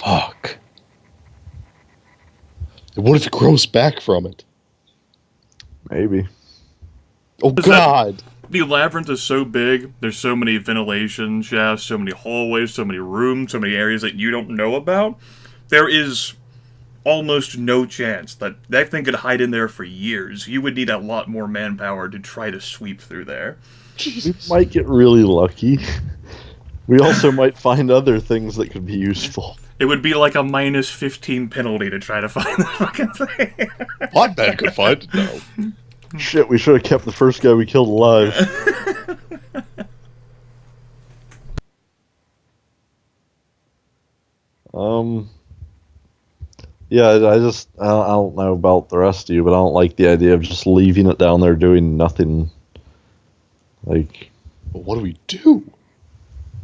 Fuck. What if it grows back from it? Maybe. Oh, God! The labyrinth is so big, there's so many ventilation shafts, so many hallways, so many rooms, so many areas that you don't know about. There is almost no chance that that thing could hide in there for years. You would need a lot more manpower to try to sweep through there. We might get really lucky. We also might find other things that could be useful. It would be like a minus 15 penalty to try to find the fucking thing. Potman could find it, though. Shit, we should have kept the first guy we killed alive. Yeah, I don't know about the rest of you, but I don't like the idea of just leaving it down there doing nothing. Like, But what do we do?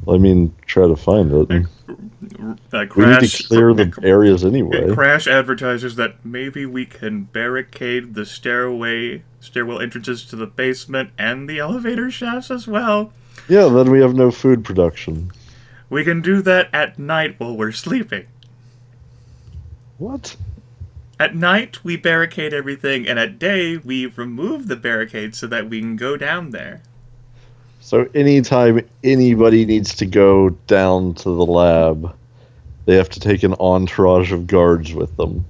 I mean, try to find it. We need to clear the areas anyway. Crash advertises that maybe we can barricade the stairwell entrances to the basement and the elevator shafts as well. Yeah, then we have no food production. We can do that at night while we're sleeping. What? At night, we barricade everything, and at day, we remove the barricade so that we can go down there. So anytime anybody needs to go down to the lab, they have to take an entourage of guards with them.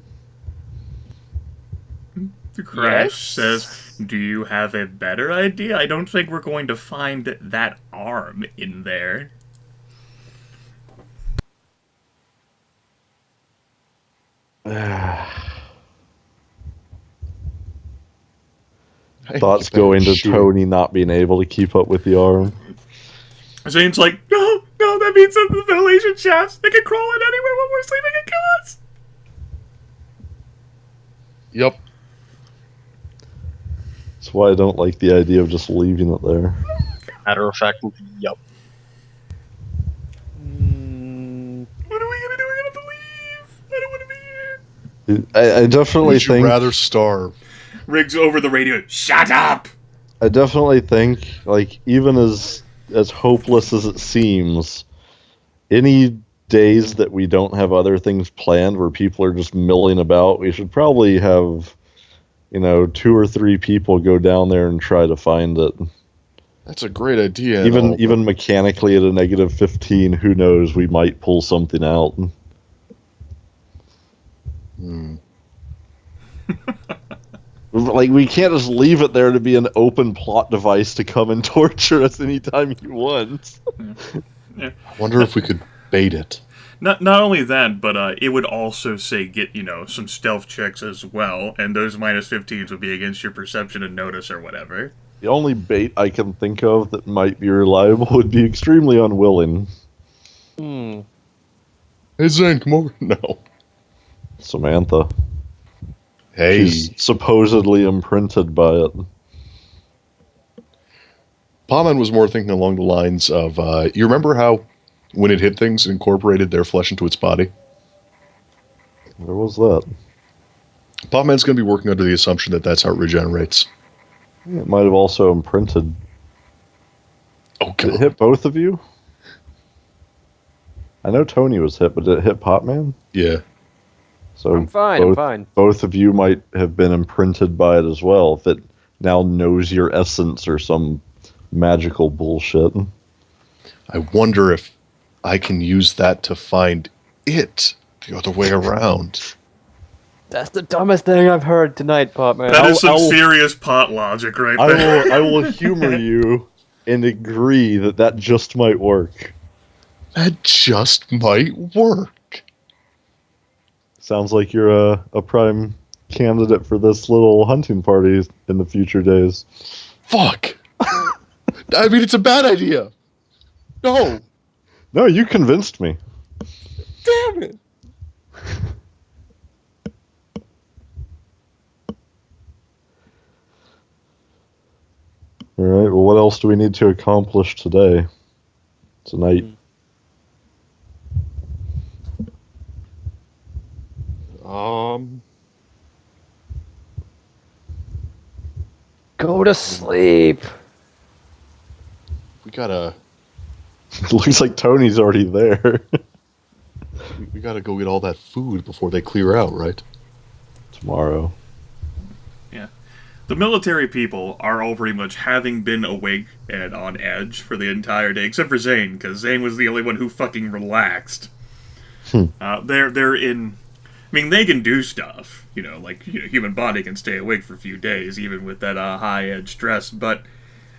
The Crash says, do you have a better idea? I don't think we're going to find that arm in there. Thoughts go into Tony not being able to keep up with the arm. Zane's like, no, that means that the ventilation shafts, they can crawl in anywhere when we're sleeping and kill us. Yep. That's why I don't like the idea of just leaving it there. Matter of fact, yep. What are we gonna do? We're gonna have to leave. I don't want to be here. I definitely Would you think... rather starve? Riggs over the radio, shut up! I definitely think, like, even as hopeless as it seems, any days that we don't have other things planned where people are just milling about, we should probably have, 2 or 3 people go down there and try to find it. That's a great idea. Even mechanically at a negative 15, who knows, we might pull something out. Like, we can't just leave it there to be an open plot device to come and torture us anytime you want. Yeah. I wonder if we could bait it. Not only that, but it would also say get, some stealth checks as well, and those minus 15s would be against your perception and notice or whatever. The only bait I can think of that might be reliable would be extremely unwilling. Hey, Zane, come over. No. Samantha. Hey. She's supposedly imprinted by it. Potman was more thinking along the lines of, you remember how when it hit things, it incorporated their flesh into its body? Where was that? Potman's going to be working under the assumption that that's how it regenerates. It might have also imprinted. Oh, Did it hit both of you? I know Tony was hit, but did it hit Potman? Yeah. So I'm fine. Both of you might have been imprinted by it as well, if it now knows your essence or some magical bullshit. I wonder if I can use that to find it the other way around. That's the dumbest thing I've heard tonight, Potman. That is some serious pot logic right there. I will humor you and agree that just might work. That just might work. Sounds like you're a prime candidate for this little hunting party in the future days. Fuck! I mean, it's a bad idea. No! No, you convinced me. Damn it! Alright, well, what else do we need to accomplish today? Tonight? Go to sleep. We gotta... It looks like Tony's already there. We We gotta go get all that food before they clear out, right? Tomorrow. The military people are all pretty much having been awake and on edge for the entire day, except for Zane, because Zane was the only one who fucking relaxed. They're in... I mean, they can do stuff, human body can stay awake for a few days, even with that high-edge stress, but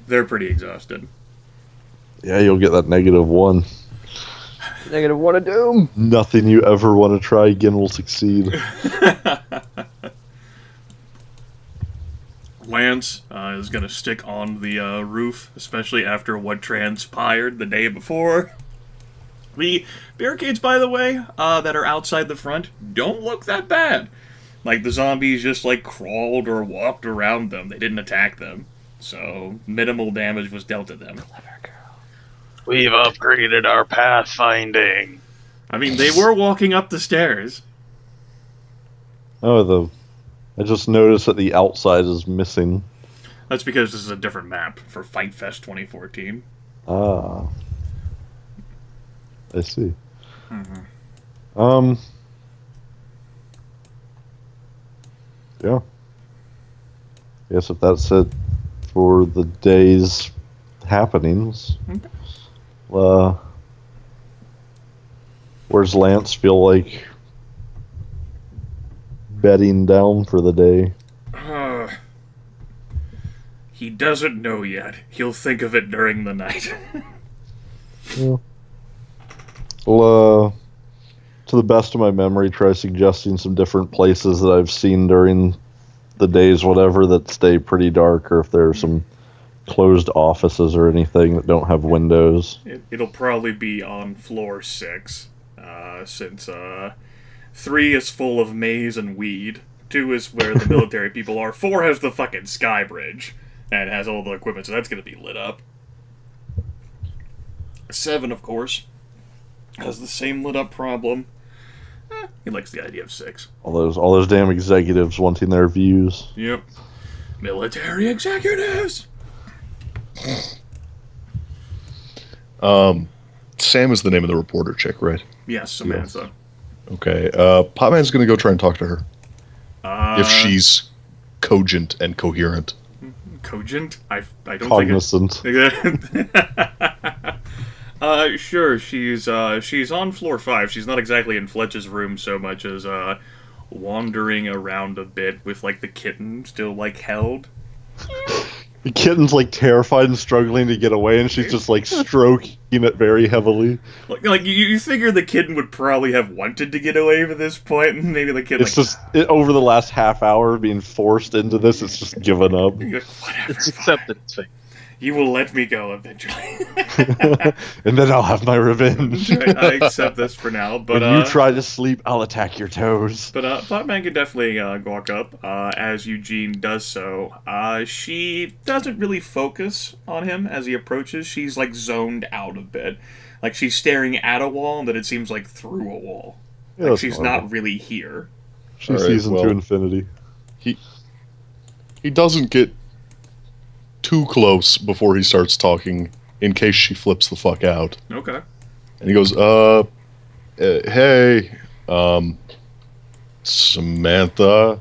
they're pretty exhausted. Yeah, you'll get that -1. -1 of doom. Nothing you ever want to try again will succeed. Lance is going to stick on the roof, especially after what transpired the day before. The barricades, by the way, that are outside the front, don't look that bad. Like, the zombies just, crawled or walked around them. They didn't attack them. So, minimal damage was dealt to them. Clever girl. We've upgraded our pathfinding. I mean, they were walking up the stairs. I just noticed that the outside is missing. That's because this is a different map for Fight Fest 2014. Ah. I see. Mm-hmm. Yeah. Guess if that's it for the day's happenings. Okay. Where's Lance feel like bedding down for the day? He doesn't know yet. He'll think of it during the night. Yeah. Well, to the best of my memory, try suggesting some different places that I've seen during the days, whatever, that stay pretty dark, or if there are some closed offices or anything that don't have windows. It'll probably be on floor 6, since 3 is full of maze and weed, 2 is where the military people are, 4 has the fucking sky bridge, and has all the equipment, so that's gonna be lit up. 7, of course, has the same lit up problem. He likes the idea of 6. All those damn executives wanting their views. Yep. Military executives! Sam is the name of the reporter chick, right? Yes, Samantha. Okay. Potman's gonna go try and talk to her. If she's cogent and coherent. Cogent? I don't Cognizant. think sure, she's on floor 5. She's not exactly in Fletch's room so much as wandering around a bit with the kitten still held. The kitten's terrified and struggling to get away, and she's just stroking it very heavily. You figure the kitten would probably have wanted to get away at this point, and maybe the kid It's just over the last half hour of being forced into this, it's just given up. whatever. It's accepted its fate. You will let me go eventually. And then I'll have my revenge. I accept this for now, but when you try to sleep, I'll attack your toes. But Potman can definitely walk up as Eugene does so. She doesn't really focus on him as he approaches. She's zoned out a bit. She's staring at a wall, but it seems through a wall. Yeah, She's normal. not really here. She All right, sees into well, infinity. He doesn't get too close before he starts talking, in case she flips the fuck out. Okay. And he goes, hey, Samantha,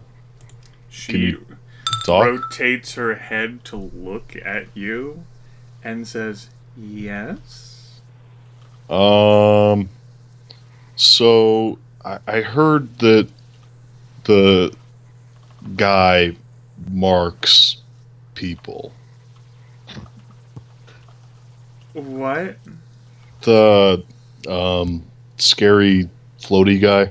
She can you talk? rotates her head to look at you and says, yes? So I heard that the guy marks people. What? The scary floaty guy.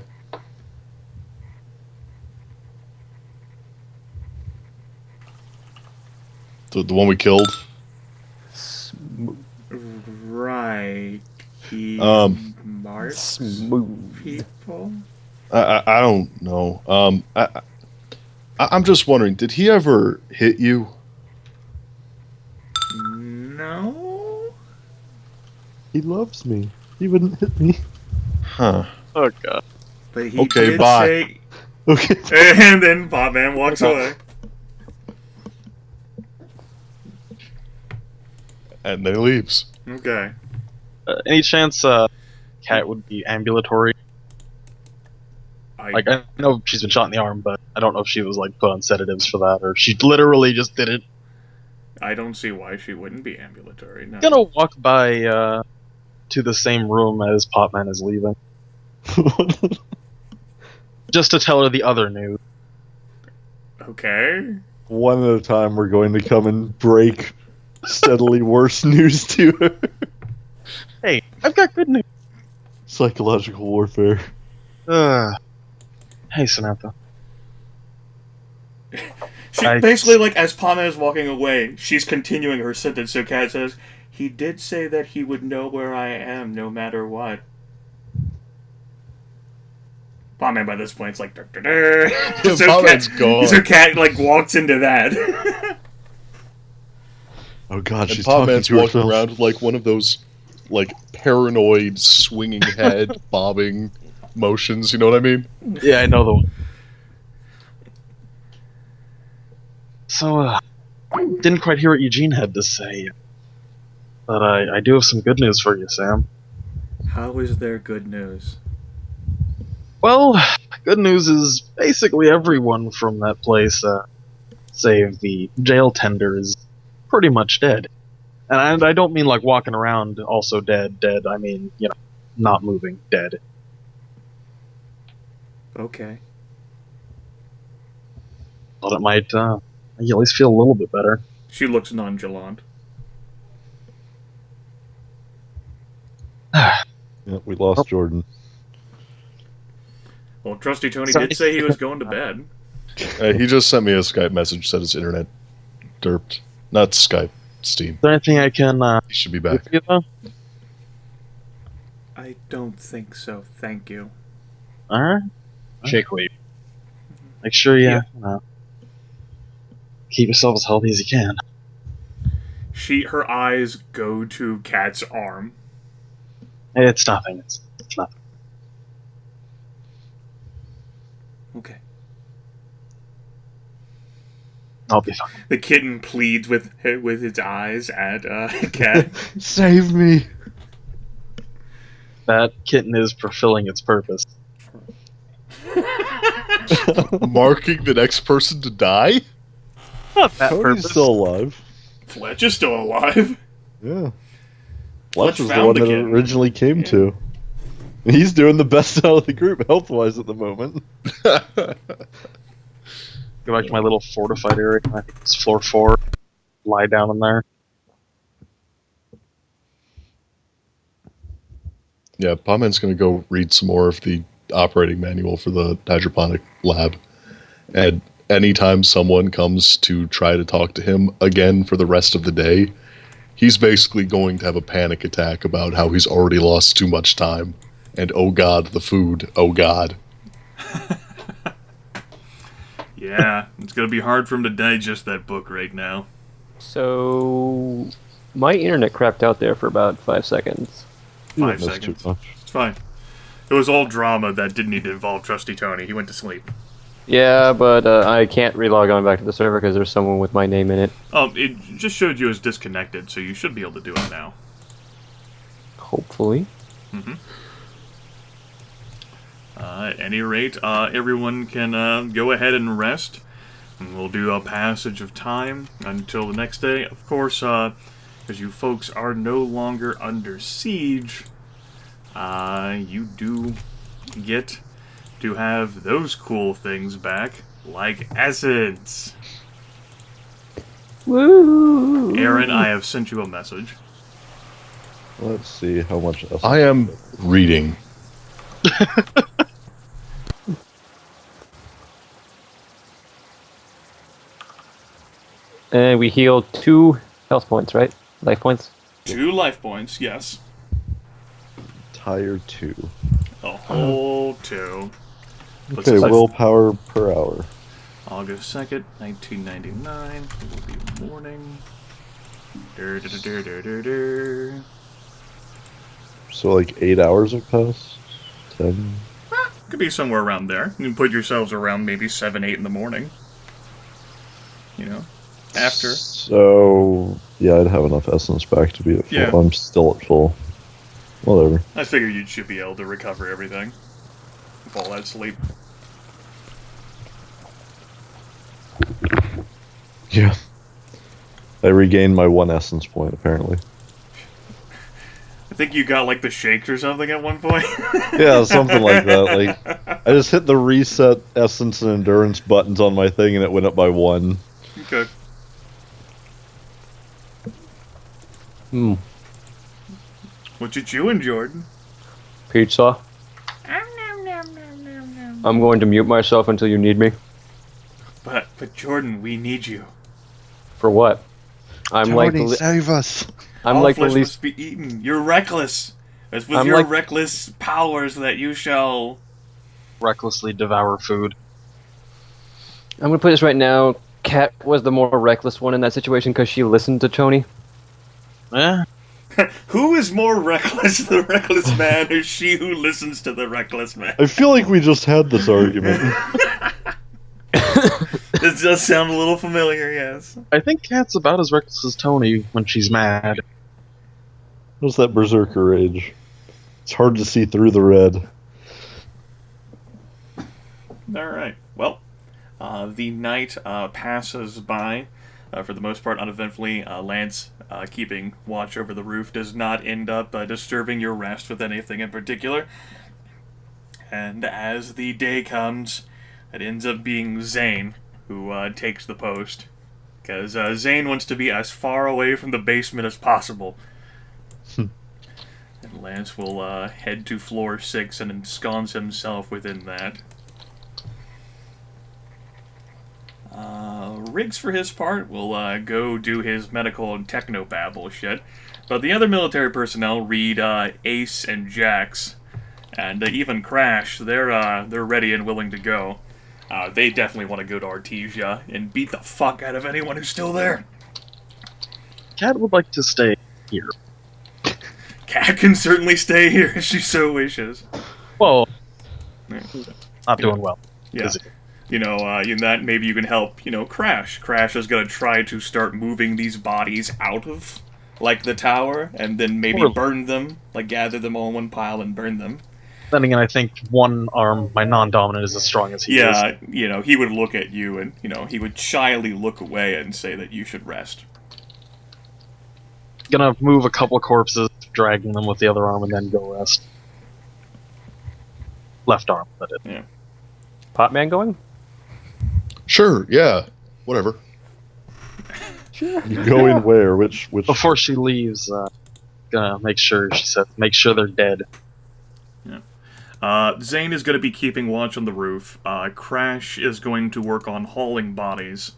The one we killed. Right. He marks Smooth. people? I don't know. I'm just wondering, did he ever hit you? No? He loves me. He wouldn't hit me. Huh. Oh god. But he Okay, did bye. say... Okay. And then Potman walks away. And then he leaves. Okay. Any chance Cat would be ambulatory? Like, I know she's been shot in the arm, but I don't know if she was, like, put on sedatives for that, or she literally just did it. I don't see why she wouldn't be ambulatory. No. I'm gonna walk by, to the same room as Potman is leaving. Just to tell her the other news. Okay. One at a time, we're going to come and break steadily worse news to her. Hey, I've got good news. Psychological warfare. Hey, Samantha. She basically, like, as Potman is walking away, she's continuing her sentence. So Kat says, "He did say that he would know where I am, no matter what." Potman by this point is like, "Dur, dur, dur." Potman's gone. So Kat like walks into that. Oh god, And she's talking Potman's to walking herself. around with like one of those like paranoid swinging head bobbing motions, you know what I mean? Yeah, I know the one. So, didn't quite hear what Eugene had to say. But I do have some good news for you, Sam. How is there good news? Well, good news is basically everyone from that place, save the jail tender, is pretty much dead. And I don't mean like walking around also dead. I mean, you know, not moving, dead. Okay. Thought it might make you at least feel a little bit better. She looks nonchalant. Yeah, we lost Jordan. Well, Trusty Tony Sorry. did say he was going to bed. He just sent me a Skype message, said his internet derped. Not Skype, Steam. Is there anything I can He should be do back. for you, though? I don't think so, thank you. Alright. Shake weight. Make sure you keep yourself as healthy as you can. Her eyes go to Kat's arm. It's nothing. It's nothing. Okay. I'll be fine. The kitten pleads with its eyes at Kat. Save me! That kitten is fulfilling its purpose. Marking the next person to die? Not that Cody's purpose. still alive. Fletch is still alive. Yeah. Fletch Fletch was the found one the that kid. it originally came to. He's doing the best out of the group health-wise at the moment. Go back to my little fortified area. I think it's floor 4. Lie down in there. Yeah, Potman's going to go read some more of the operating manual for the hydroponic lab. And anytime someone comes to try to talk to him again for the rest of the day, he's basically going to have a panic attack about how he's already lost too much time. And oh god, the food, oh god. Yeah, it's gonna be hard for him to digest that book right now. So, my internet crapped out there for about 5 seconds. 5 That's seconds. too much. It's fine. It was all drama that didn't need to involve Trusty Tony. He went to sleep. Yeah, but I can't relog on back to the server because there's someone with my name in it. It just showed you as disconnected, so you should be able to do it now. Hopefully. At any rate, everyone can go ahead and rest. And we'll do a passage of time until the next day. Of course, because you folks are no longer under siege, you do get to have those cool things back, like essence. Woo! Aaron, I have sent you a message. Let's see how much else. I am reading. And we heal 2 health points, right? Life points? 2 life points, yes. Tier 2. A whole 2. Let's Okay, see. willpower per hour. August 2nd, 1999. It will be morning. Dur, dur, dur, dur, dur, dur. So like 8 hours have passed? 10? Could be somewhere around there. You can put yourselves around maybe 7, 8 in the morning. You know? After. So, yeah, I'd have enough essence back to be at full. Yeah. I'm still at full. Whatever. I figured you should be able to recover everything. With all that sleep. Yeah. I regained my 1 essence point, apparently. I think you got like the shakes or something at one point. Yeah, something like that. Like, I just hit the reset essence and endurance buttons on my thing, and it went up by 1. Okay. Hmm. What you chewing, Jordan? Pizza. I'm going to mute myself until you need me. But Jordan, we need you. For what? I'm like the save us! I'm All like the flesh least. must be eaten. You're reckless. It's with I'm your like- reckless powers that you shall. Recklessly devour food. I'm gonna put this right now. Kat was the more reckless one in that situation because she listened to Tony. Eh? Who is more reckless, the reckless man or she who listens to the reckless man? I feel like we just had this argument. This does sound a little familiar, yes. I think Kat's about as reckless as Tony when she's mad. What's that berserker rage? It's hard to see through the red. Alright, well, the night passes by, for the most part uneventfully. Lance, keeping watch over the roof, does not end up disturbing your rest with anything in particular. And as the day comes, it ends up being Zane who takes the post. Because Zane wants to be as far away from the basement as possible. And Lance will head to floor 6 and ensconce himself within that. Riggs, for his part, will go do his medical and technobabble shit. But the other military personnel, Reed, Ace, and Jax, and even Crash, they're ready and willing to go. They definitely want to go to Artesia and beat the fuck out of anyone who's still there. Kat would like to stay here. Kat can certainly stay here if she so wishes. Well, Yeah. not doing well. Yeah. Physically. You know, in that maybe you can help, Crash. Crash is going to try to start moving these bodies out of, like, the tower, and then maybe Or- burn them, like, gather them all in one pile and burn them. Then again, I think one arm, my non-dominant, is as strong as he is. Yeah, he would look at you and, he would shyly look away and say that you should rest. Gonna move a couple of corpses, dragging them with the other arm, and then go rest. Left arm, that is. Potman going? Sure, yeah, whatever. Sure. You going where? Which? Before she leaves, gonna make sure, make sure they're dead. Zane is going to be keeping watch on the roof. Crash is going to work on hauling bodies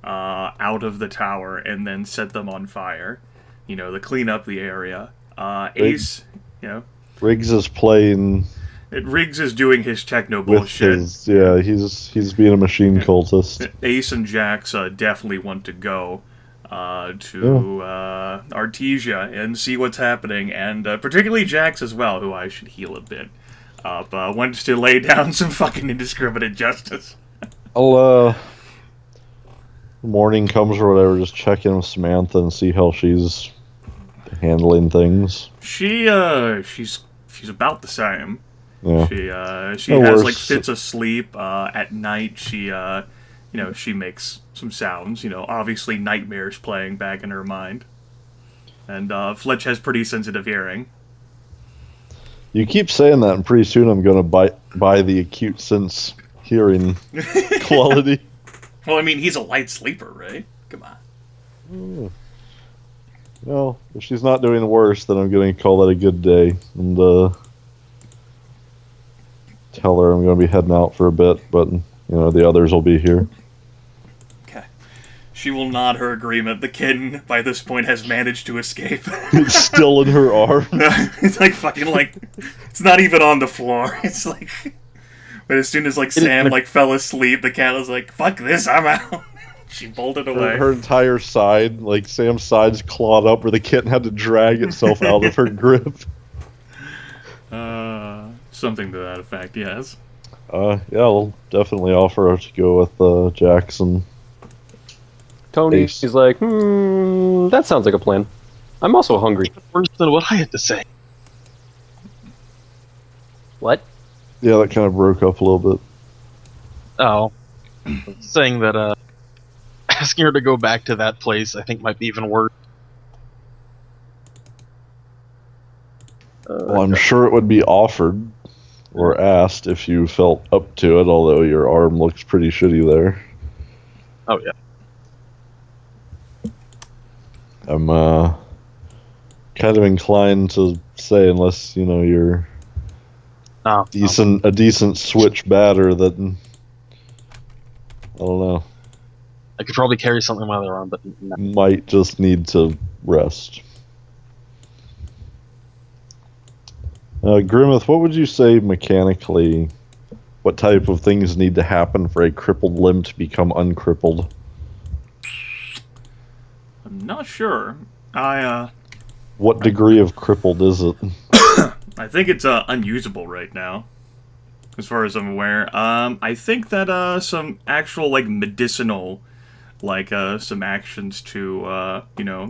out of the tower and then set them on fire. To clean up the area. Ace, Riggs is playing Riggs is doing his techno with bullshit. his. Yeah, he's being a machine cultist. Ace and Jax definitely want to go to Artesia and see what's happening, and particularly Jax as well, who I should heal a bit. Wants to lay down some fucking indiscriminate justice. I'll morning comes or whatever, just check in with Samantha and see how she's handling things. She's about the same. Yeah. She No has worse. like fits of sleep. At night she she makes some sounds. Obviously nightmares playing back in her mind. And Fletch has pretty sensitive hearing. You keep saying that, and pretty soon I'm going to buy the acute sense hearing quality. Well, I mean, he's a light sleeper, right? Come on. Well, if she's not doing worse, then I'm going to call that a good day and tell her I'm going to be heading out for a bit, but the others will be here. Okay. She will nod her agreement. The kitten, by this point, has managed to escape. It's still in her arm. It's like fucking it's not even on the floor. It's like, but as soon as Sam fell asleep, the cat was like, "Fuck this, I'm out." She bolted away. Her entire side, Sam's side's clawed up, where the kitten had to drag itself out of her grip. Something to that effect, yes. Yeah, I'll definitely offer her to go with Jackson. Tony, Ace. he's like, that sounds like a plan. I'm also hungry. Worse than what I had to say. What? Yeah, that kind of broke up a little bit. Oh. Saying that, asking her to go back to that place, I think, might be even worse. Well, I'm sure it would be offered or asked if you felt up to it, although your arm looks pretty shitty there. Oh, yeah. I'm kind of inclined to say, unless, you're No, a decent switch batter, that I don't know. I could probably carry something in my other arm, but no. Might just need to rest. Grimith, what would you say mechanically? What type of things need to happen for a crippled limb to become uncrippled? I'm not sure. What degree of crippled is it? I think it's unusable right now, as far as I'm aware. I think that some actual medicinal, some actions to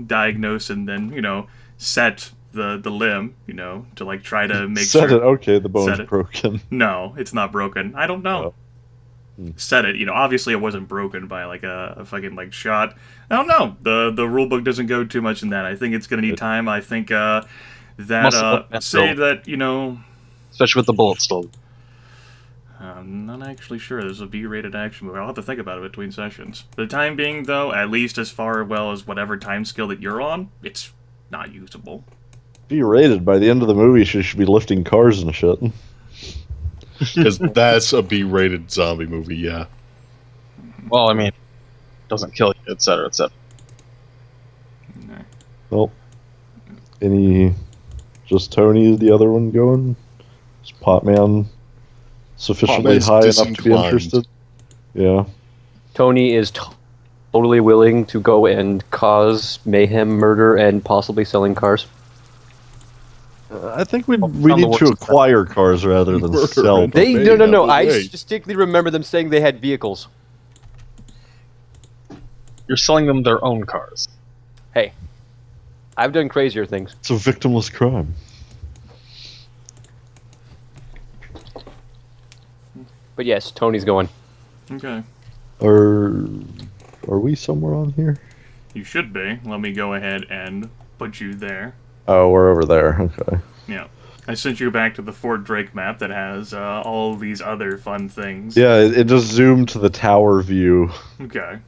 diagnose and then set the limb, to try to make Set sure. it. Okay, the bone's broken. No, it's not broken. I don't know. Set it. Obviously it wasn't broken by a fucking shot. I don't know. The rule book doesn't go too much in that. I think it's gonna need time. I think that say that especially with the bullet still. I'm not actually sure. There's a B-rated action movie. I'll have to think about it between sessions. For the time being, though, at least as far as whatever time skill that you're on, it's not usable. B-rated. By the end of the movie, she should be lifting cars and shit. Because that's a B-rated zombie movie, yeah. Well, I mean, doesn't kill you, etc., etc. No. Well, just Tony is the other one going? Is Potman sufficiently Potman's high enough to be disinclined. interested? Yeah. Tony is totally willing to go and cause mayhem, murder, and possibly selling cars. I think we Found need the to worst acquire cars rather than Murder sell and- them. No. I Hey. distinctly remember them saying they had vehicles. You're selling them their own cars. Hey, I've done crazier things. It's a victimless crime. But yes, Tony's going. Okay. Are we somewhere on here? You should be. Let me go ahead and put you there. Oh, we're over there. Okay. Yeah. I sent you back to the Fort Drake map that has all these other fun things. Yeah, it just zoomed to the tower view, Okay.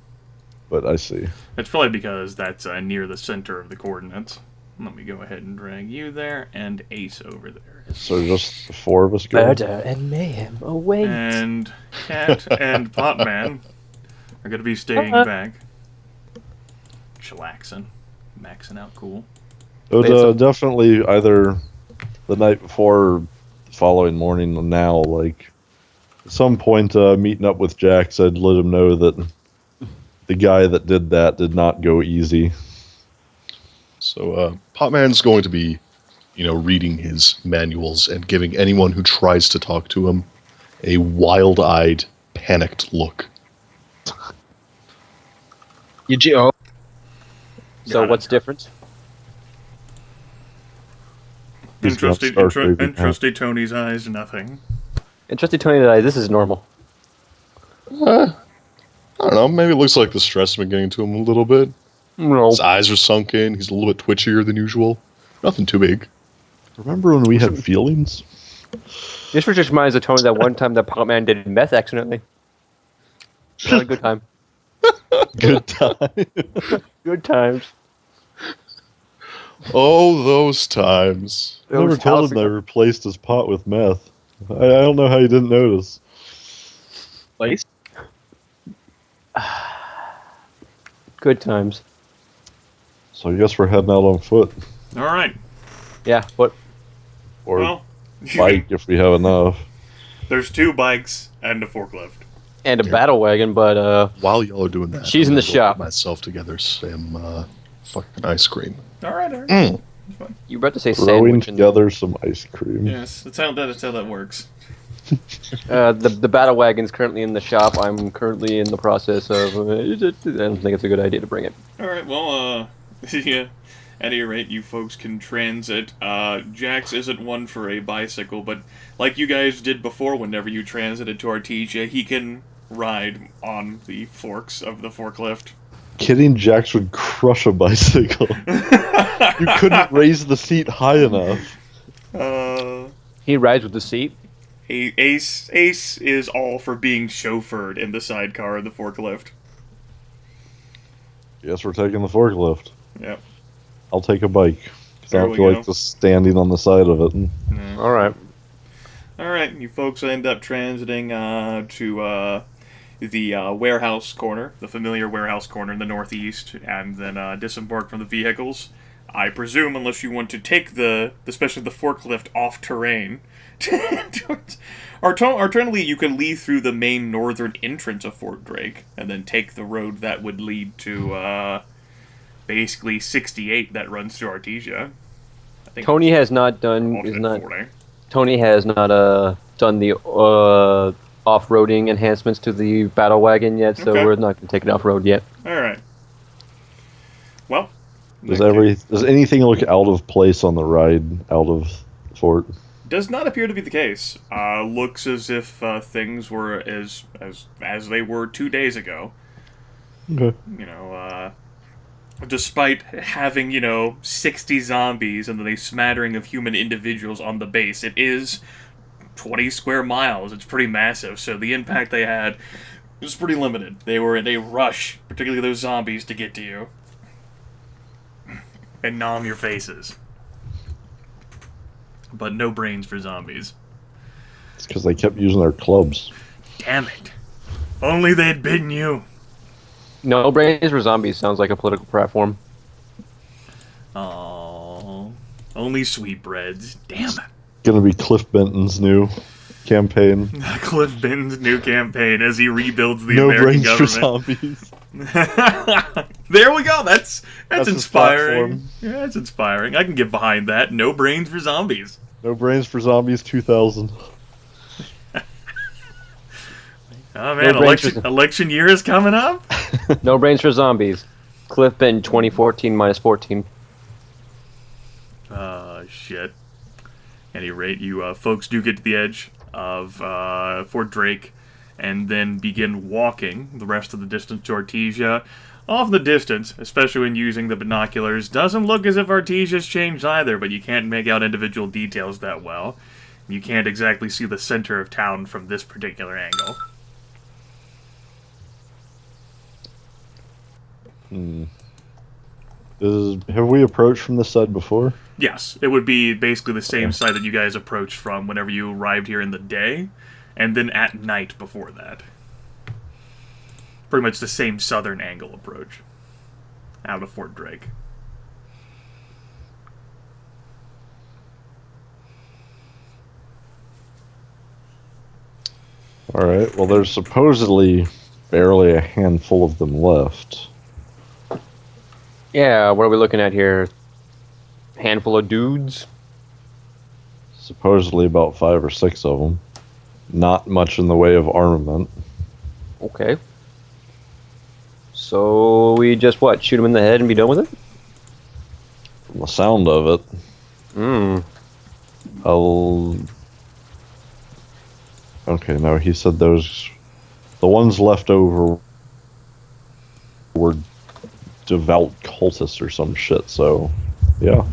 but I see. It's probably because that's near the center of the coordinates. Let me go ahead and drag you there and Ace over there. So just the four of us go. Murder and mayhem await. And Cat and Potman are going to be staying back. Chillaxing. Maxing out cool. It would definitely either the night before or the following morning now, at some point meeting up with Jax, I'd let him know that the guy that did that did not go easy. So Potman's going to be, reading his manuals and giving anyone who tries to talk to him a wild-eyed, panicked look. Eugene, So Got what's it. different? He's gonna start raving now. Trusty Tony's eyes, nothing. And Trusty Tony and I, this is normal. I don't know, maybe it looks like the stress has been getting to him a little bit. No. His eyes are sunken, he's a little bit twitchier than usual. Nothing too big. Remember when we had feelings? This just reminds the Tony that one time that Potman did meth accidentally. Had a good time. Good time. Good times. Oh, those times. I never told him I replaced his pot with meth. I don't know how you didn't notice. place? Good times. So I guess we're heading out on foot. All right. Yeah, but Or Well, bike if we have enough. there's 2 bikes and a forklift. and a battle wagon, but While y'all are doing that, She's I'm in the gonna go shop. Get myself together some fucking ice cream. All right. All right. Mm. you were about to say Throwing sandwich. And, together some ice cream. Yes, that's how that works. the battle wagon's currently in the shop. I'm currently in the process of. I don't think it's a good idea to bring it. All right. Well, yeah. At any rate, you folks can transit. Jax isn't one for a bicycle, but like you guys did before, whenever you transited to Artesia, he can ride on the forks of the forklift. kidding? Jax would crush a bicycle. You couldn't raise the seat high enough. He rides with the seat. Ace is all for being chauffeured in the sidecar of the forklift. Yes, we're taking the forklift. Yep. I'll take a bike. I There don't we feel go. like just standing on the side of it. All right. All right, you folks end up transiting to the warehouse corner, the familiar warehouse corner in the northeast, and then disembark from the vehicles. I presume, unless you want to take especially the forklift off terrain. Alternatively, you could leave through the main northern entrance of Fort Drake, and then take the road that would lead to basically 68 that runs through Artesia. I think Tony has not done. Is alternate not. 40. Tony has not done the off-roading enhancements to the battle wagon yet, so Okay. we're not going to take it off-road yet. All right. Well, Does anything look out of place on the ride out of Fort? does not appear to be the case. Looks as if things were as they were 2 days ago. Okay. You know, despite having 60 zombies and then a smattering of human individuals on the base, it is 20 square miles. It's pretty massive, so the impact they had was pretty limited. They were in a rush, particularly those zombies, to get to you and nom your faces. But no brains for zombies. It's because they kept using their clubs. Damn it. If only they'd bitten you. No brains for zombies sounds like a political platform. Oh, only sweetbreads. Damn it. Gonna be Cliff Benton's new campaign. Cliff Benton's new campaign as he rebuilds the No American brains for government. zombies. There we go. That's That's his inspiring. platform. Yeah, that's inspiring. I can get behind that. No brains for zombies. No brains for zombies 2000. Oh man, No brains for- election year is coming up. No brains for zombies. Cliff Benton 2014 minus 14. Shit. At any rate, you folks do get to the edge of Fort Drake and then begin walking the rest of the distance to Artesia. Off in the distance, especially when using the binoculars, doesn't look as if Artesia's changed either, but you can't make out individual details that well. You can't exactly see the center of town from this particular angle. Have we approached from this side before? Yes, it would be basically the same side that you guys approached from whenever you arrived here in the day, and then at night before that. Pretty much the same southern angle approach out of Fort Drake. Alright, well there's supposedly barely a handful of them left. Yeah, what are we looking at here? Handful of dudes? Supposedly about 5 or 6 of them. Not much in the way of armament. Okay. So we just, what, shoot him in the head and be done with it? From the sound of it, Okay, no, he said the ones left over were devout cultists or some shit, so, yeah.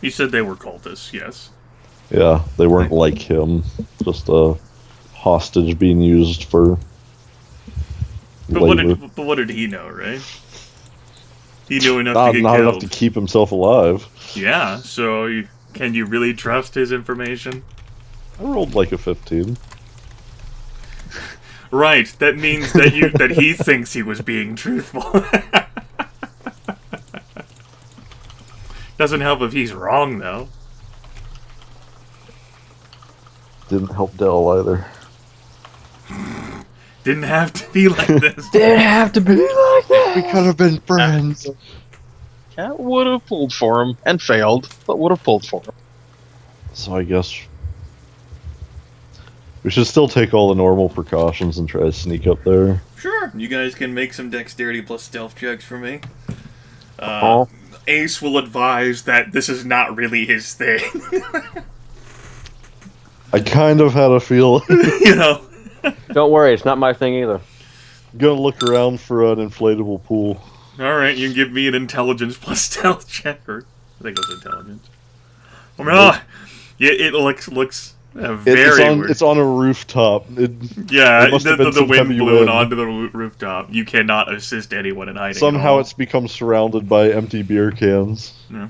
You said they were cultists, yes. Yeah, they weren't like him. Just a hostage being used for But labor. what did he know, right? He knew enough Not to get enough killed. to keep himself alive. Yeah, so can you really trust his information? I rolled like a 15. Right, that means that that he thinks he was being truthful. Doesn't help if he's wrong, though. Didn't help Dell either. Didn't have to be like this. Didn't have to be like that! We could have been friends. Cat would have pulled for him and failed, but would have pulled for him. So I guess we should still take all the normal precautions and try to sneak up there. Sure, you guys can make some dexterity plus stealth checks for me. Oh. Ace will advise that this is not really his thing. I kind of had a feeling. You know. Don't worry, it's not my thing either. gonna look around for an inflatable pool. All right, you can give me an intelligence plus stealth check, or I think it was intelligence. I mean, it looks very weird. It's on a rooftop. Yeah, must have been the some wind heavy blew it wind. onto the rooftop. You cannot assist anyone in hiding. Somehow at it's become surrounded by empty beer cans. all. Yeah.